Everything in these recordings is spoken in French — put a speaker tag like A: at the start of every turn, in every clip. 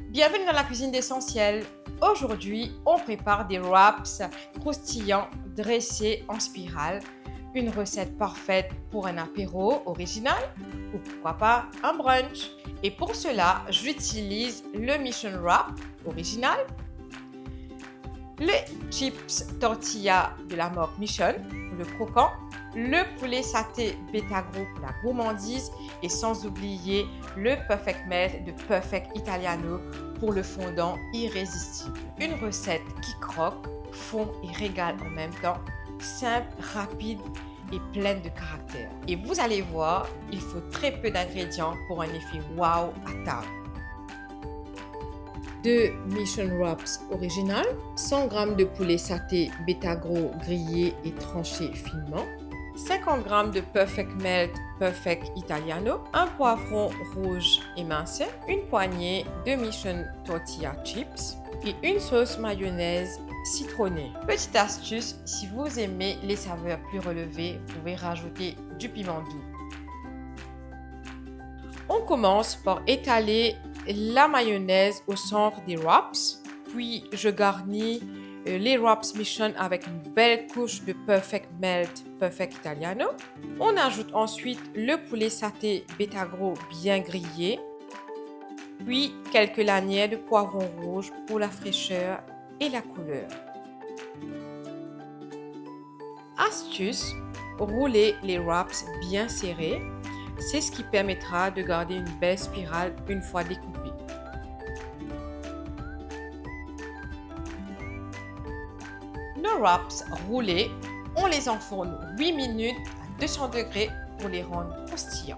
A: Bienvenue dans la cuisine d'Essentiel. Aujourd'hui, on prépare des wraps croustillants dressés en spirale. Une recette parfaite pour un apéro original ou pourquoi pas un brunch. Et pour cela, j'utilise le Mission Wrap original, les chips tortilla de la marque Mission, le croquant, le poulet saté Betagro pour la gourmandise et sans oublier le Perfect Melt de Perfect Italiano pour le fondant irrésistible. Une recette qui croque, fond et régale en même temps, simple, rapide et pleine de caractère. Et vous allez voir, il faut très peu d'ingrédients pour un effet wow à table. 2 Mission Wraps original, 100 g de poulet saté Betagro grillé et tranché finement, 50 g de Perfect Melt Perfect Italiano, un poivron rouge émincé, une poignée de Mission Tortilla Chips et une sauce mayonnaise citronnée. Petite astuce, si vous aimez les saveurs plus relevées, vous pouvez rajouter du piment doux. On commence par étaler la mayonnaise au centre des wraps, puis je garnis les wraps Mission avec une belle couche de Perfect Melt Perfect Italiano. On ajoute ensuite le poulet saté Betagro bien grillé, puis quelques lanières de poivron rouge pour la fraîcheur et la couleur. Astuce, roulez les wraps bien serrés. C'est ce qui permettra de garder une belle spirale une fois découpée. Nos wraps roulés, on les enfourne 8 minutes à 200 degrés pour les rendre croustillants.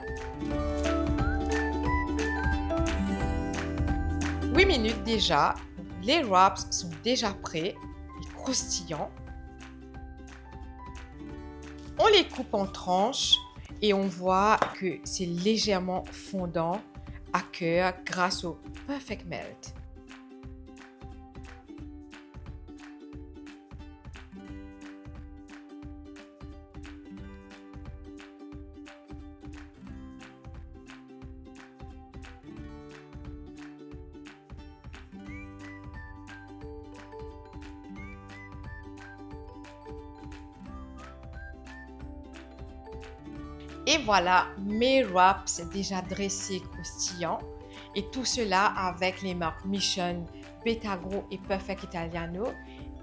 A: 8 minutes déjà, les wraps sont déjà prêts et croustillants. On les coupe en tranches et on voit que c'est légèrement fondant à cœur grâce au Perfect Melt. Et voilà, mes wraps déjà dressés croustillants. Et tout cela avec les marques Mission, Betagro et Perfect Italiano.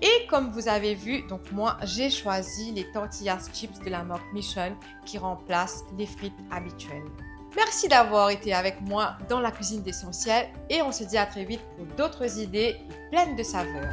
A: Et comme vous avez vu, donc moi, j'ai choisi les tortillas chips de la marque Mission qui remplacent les frites habituelles. Merci d'avoir été avec moi dans la cuisine d'Essentiel et on se dit à très vite pour d'autres idées pleines de saveurs.